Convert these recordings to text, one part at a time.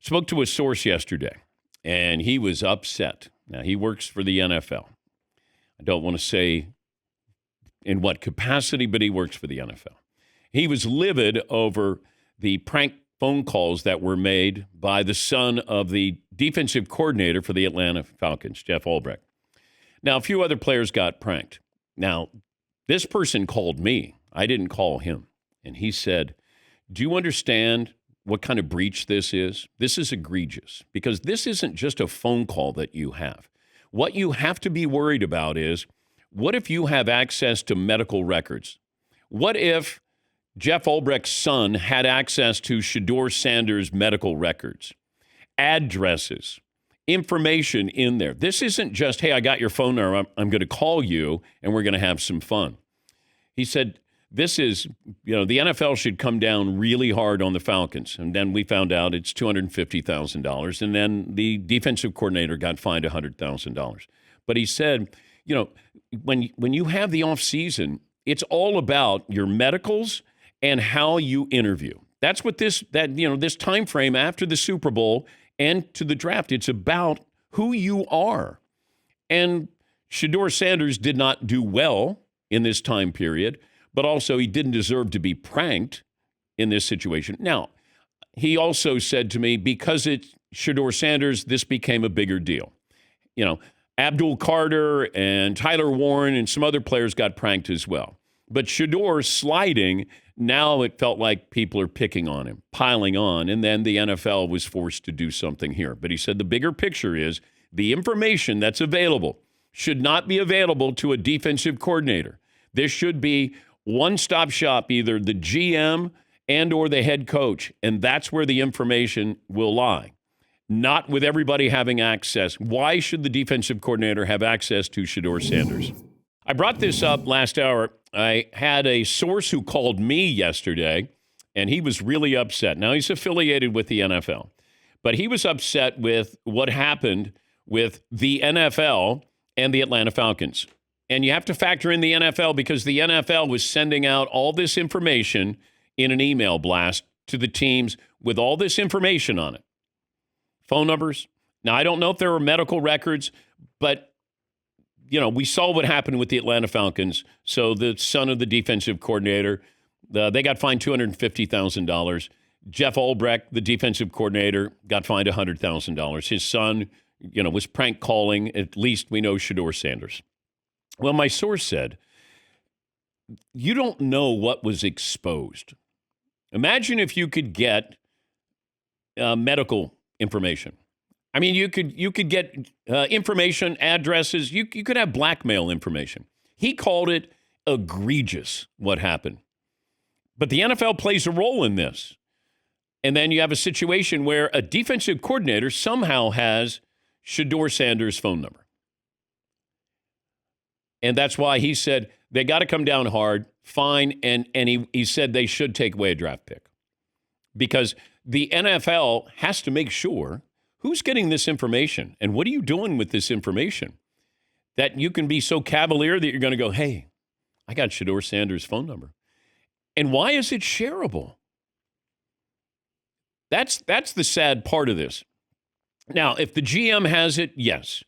Spoke to a source yesterday, and he was upset. Now, he works for the NFL. I don't want to say in what capacity, but he works for the NFL. He was livid over the prank phone calls that were made by the son of the defensive coordinator for the Atlanta Falcons, Jeff Albrecht. Now, a few other players got pranked. Now, this person called me. I didn't call him. And he said, do you understand what kind of breach this is? This is egregious because this isn't just a phone call that you have. What you have to be worried about is, what if you have access to medical records? What if Jeff Albrecht's son had access to Shador Sanders' medical records, addresses, information in there? This isn't just, hey, I got your phone number, I'm going to call you, and we're going to have some fun. He said, this is, the NFL should come down really hard on the Falcons. And then we found out it's $250,000. And then the defensive coordinator got fined $100,000. But he said, when you have the offseason, it's all about your medicals and how you interview. That's what this time frame after the Super Bowl and to the draft, it's about who you are. And Shador Sanders did not do well in this time period, but also he didn't deserve to be pranked in this situation. Now, he also said to me, because it's Shador Sanders, this became a bigger deal. Abdul Carter and Tyler Warren and some other players got pranked as well. But Shedeur sliding, now it felt like people are picking on him, piling on, and then the NFL was forced to do something here. But he said the bigger picture is the information that's available should not be available to a defensive coordinator. This should be one-stop shop, either the GM and or the head coach, and that's where the information will lie. Not with everybody having access. Why should the defensive coordinator have access to Shador Sanders? I brought this up last hour. I had a source who called me yesterday, and he was really upset. Now, he's affiliated with the NFL, but he was upset with what happened with the NFL and the Atlanta Falcons. And you have to factor in the NFL because the NFL was sending out all this information in an email blast to the teams with all this information on it. Phone numbers. Now, I don't know if there were medical records, but, we saw what happened with the Atlanta Falcons. So the son of the defensive coordinator, they got fined $250,000. Jeff Albrecht, the defensive coordinator, got fined $100,000. His son, was prank calling. At least we know Shador Sanders. Well, my source said, you don't know what was exposed. Imagine if you could get medical information. I mean, you could get information, addresses. You could have blackmail information. He called it egregious what happened. But the NFL plays a role in this. And then you have a situation where a defensive coordinator somehow has Shador Sanders' phone number. And that's why he said they got to come down hard, fine, and he said they should take away a draft pick. Because the NFL has to make sure who's getting this information and what are you doing with this information that you can be so cavalier that you're going to go, hey, I got Shador Sanders' phone number. And why is it shareable? That's the sad part of this. Now, if the GM has it, yes.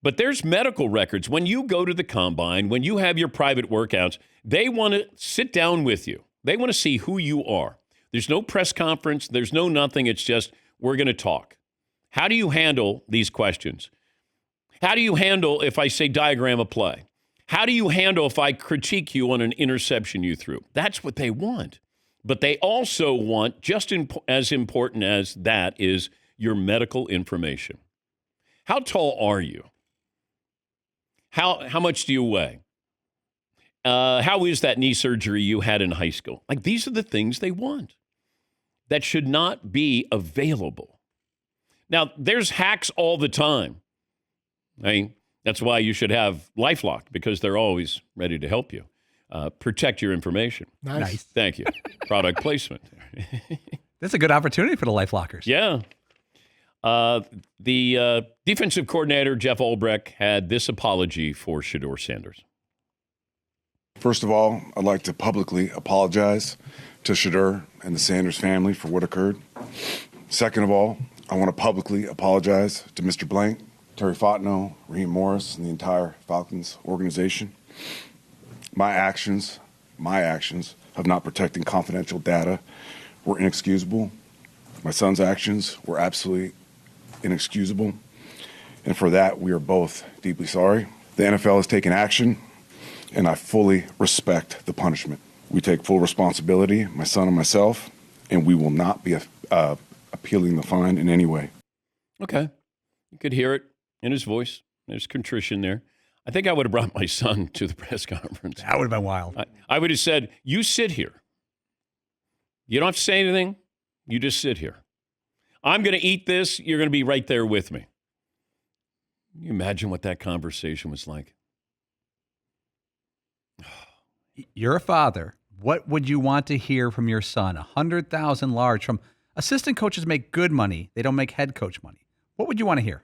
But there's medical records. When you go to the combine, when you have your private workouts, they want to sit down with you. They want to see who you are. There's no press conference. There's no nothing. It's just, we're going to talk. How do you handle these questions? How do you handle if I say diagram a play? How do you handle if I critique you on an interception you threw? That's what they want. But they also want, just as important as that, is your medical information. How tall are you? How much do you weigh? How is that knee surgery you had in high school? Like, these are the things they want that should not be available. Now, there's hacks all the time. I mean, that's why you should have LifeLock, because they're always ready to help you. Protect your information. Nice. Thank you. Product placement. That's a good opportunity for the LifeLockers. Yeah. The defensive coordinator, Jeff Albrecht, had this apology for Shador Sanders. First of all, I'd like to publicly apologize to Shedeur and the Sanders family for what occurred. Second of all, I want to publicly apologize to Mr. Blank, Terry Fontenot, Raheem Morris, and the entire Falcons organization. My actions of not protecting confidential data were inexcusable. My son's actions were absolutely inexcusable. And for that, we are both deeply sorry. The NFL has taken action, and I fully respect the punishment. We take full responsibility, my son and myself, and we will not be appealing the fine in any way. Okay. You could hear it in his voice. There's contrition there. I think I would have brought my son to the press conference. That would have been wild. I would have said, you sit here. You don't have to say anything. You just sit here. I'm going to eat this. You're going to be right there with me. Can you imagine what that conversation was like? You're a father. What would you want to hear from your son? 100,000 large from assistant coaches make good money. They don't make head coach money. What would you want to hear?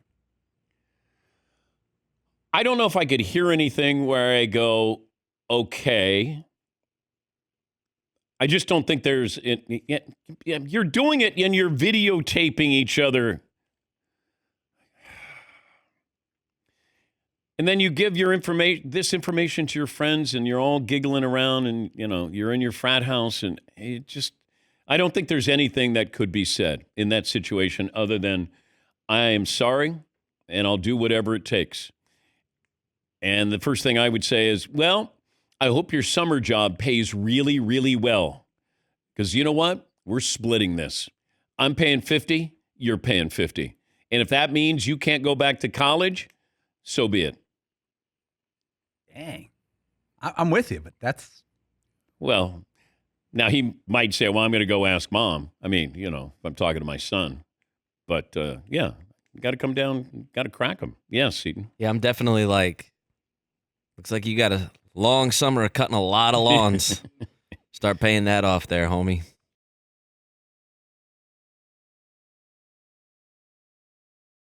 I don't know if I could hear anything where I go, okay. I just don't think there's, you're doing it and you're videotaping each other. And then you give this information to your friends and you're all giggling around and, you're in your frat house and I don't think there's anything that could be said in that situation other than I am sorry and I'll do whatever it takes. And the first thing I would say is, well, I hope your summer job pays really, really well. Because you know what? We're splitting this. I'm paying 50, you're paying 50. And if that means you can't go back to college, so be it. Dang. I'm with you, but that's... Well, now he might say, well, I'm going to go ask mom. I mean, if I'm talking to my son. But, yeah, got to come down, got to crack him. Yes, Seton. Yeah, I'm definitely looks like you got a long summer of cutting a lot of lawns. Start paying that off there, homie.